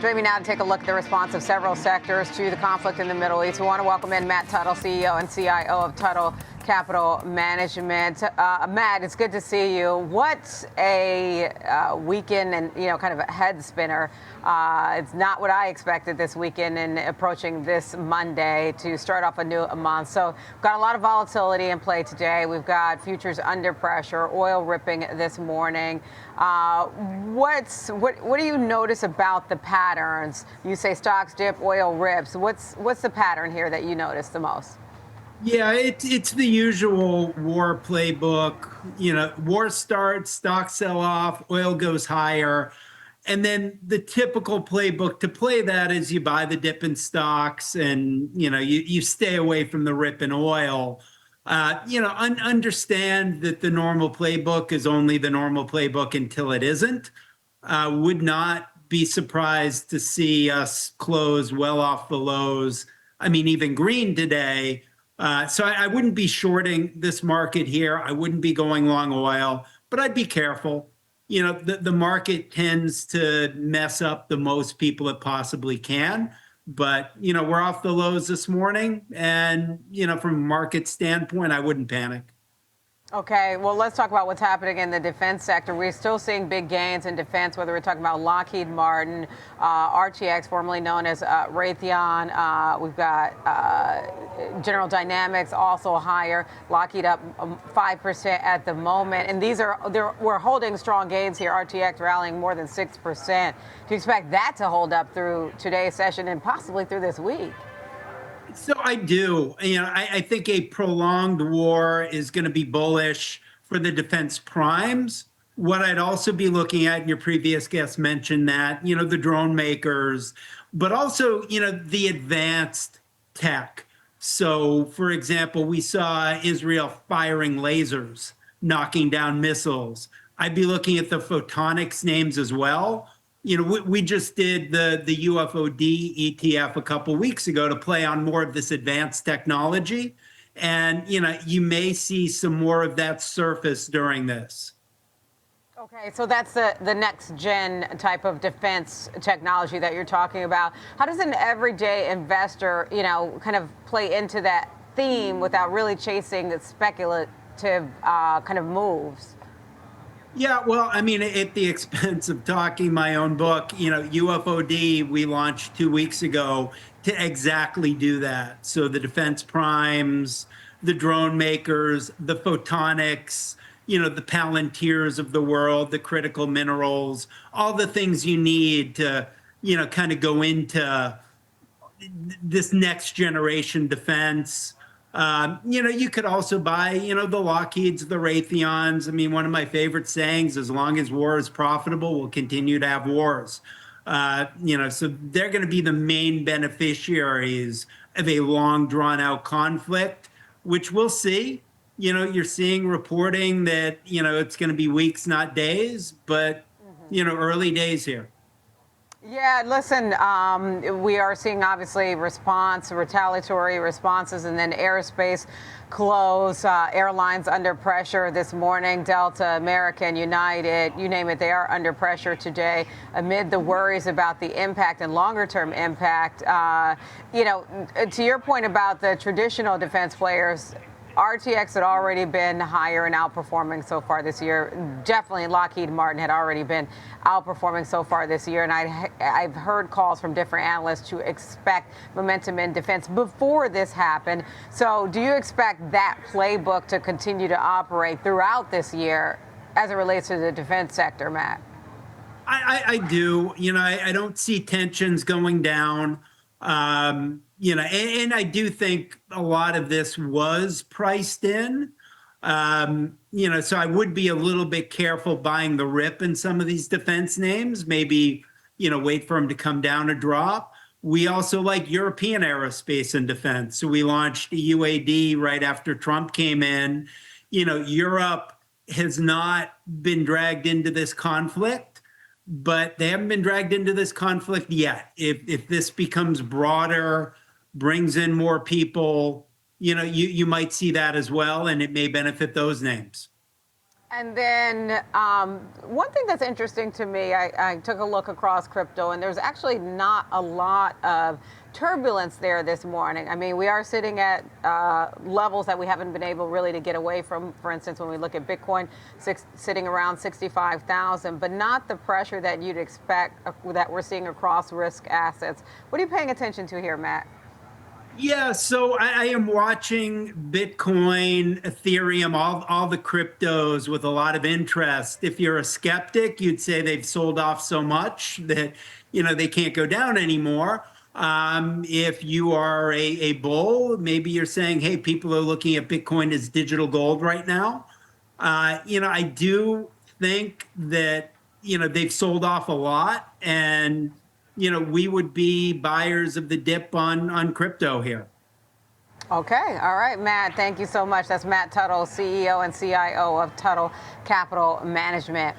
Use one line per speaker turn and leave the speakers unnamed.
Joining me now to take a look at the response of several sectors to the conflict in the Middle East. We want to welcome in Matt Tuttle, CEO and CIO of Tuttle Capital Management. Matt, it's good to see you. What a weekend and, kind of a head spinner. It's not what I expected this weekend and approaching this Monday to start off a new month. So we've got a lot of volatility in play today. We've got futures under pressure, oil ripping this morning. What do you notice about the patterns? You say stocks dip, oil rips. What's the pattern here that you notice the most?
Yeah, it's the usual war playbook. War starts, stocks sell off, oil goes higher. And then the typical playbook to play that is you buy the dip in stocks and, you stay away from the rip in oil. Understand that the normal playbook is only the normal playbook until it isn't. Would not be surprised to see us close well off the lows. I mean, even green today. So I wouldn't be shorting this market here. I wouldn't be going long oil, but I'd be careful. The market tends to mess up the most people it possibly can. But, we're off the lows this morning. And, from a market standpoint, I wouldn't panic.
Okay, well, let's talk about what's happening in the defense sector. We're still seeing big gains in defense, whether we're talking about Lockheed Martin, RTX, formerly known as Raytheon. We've got General Dynamics also higher. Lockheed up 5% at the moment. And we're holding strong gains here. RTX rallying more than 6%. Do you expect that to hold up through today's session and possibly through this week?
So I do. I think a prolonged war is going to be bullish for the defense primes. What I'd also be looking at, and your previous guest mentioned that, the drone makers, but also, the advanced tech. So, for example, we saw Israel firing lasers, knocking down missiles. I'd be looking at the photonics names as well. We just did the UFOD ETF a couple weeks ago to play on more of this advanced technology. And, you may see some more of that surface during this.
Okay, so that's the next gen type of defense technology that you're talking about. How does an everyday investor, kind of play into that theme without really chasing the speculative kind of moves?
Yeah, well, I mean, at the expense of talking my own book, UFOD, we launched 2 weeks ago to exactly do that. So the defense primes, the drone makers, the photonics, the Palantirs of the world, the critical minerals, all the things you need to, kind of go into this next generation defense. You could also buy, the Lockheeds, the Raytheons. I mean, one of my favorite sayings, as long as war is profitable, we'll continue to have wars. So they're going to be the main beneficiaries of a long drawn out conflict, which we'll see. You're seeing reporting that, it's going to be weeks, not days, but, early days here.
Yeah, listen, we are seeing obviously retaliatory responses, and then aerospace close, airlines under pressure this morning, Delta, American, United, you name it, they are under pressure today amid the worries about the impact and longer term impact. To your point about the traditional defense players, RTX had already been higher and outperforming so far this year. Definitely Lockheed Martin had already been outperforming so far this year. And I've heard calls from different analysts to expect momentum in defense before this happened. So do you expect that playbook to continue to operate throughout this year as it relates to the defense sector, Matt?
I do. I don't see tensions going down. And I do think a lot of this was priced in. So I would be a little bit careful buying the rip in some of these defense names, maybe, wait for them to come down a drop. We also like European aerospace and defense. So we launched UAD right after Trump came in. Europe has not been dragged into this conflict, but they haven't been dragged into this conflict yet. If this becomes broader, brings in more people, you might see that as well, and it may benefit those names.
And then one thing that's interesting to me, I took a look across crypto, and there's actually not a lot of turbulence there this morning. I mean, we are sitting at levels that we haven't been able really to get away from. For instance, when we look at Bitcoin sitting around 65,000, but not the pressure that you'd expect that we're seeing across risk assets. What are you paying attention to here, Matt?
Yeah, so I am watching Bitcoin, Ethereum, all the cryptos with a lot of interest. If you're a skeptic, you'd say they've sold off so much that they can't go down anymore. If you are a bull, maybe you're saying, hey, people are looking at Bitcoin as digital gold right now. I do think that they've sold off a lot, and we would be buyers of the dip on crypto here.
Okay. All right, Matt. Thank you so much. That's Matt Tuttle, CEO and CIO of Tuttle Capital Management.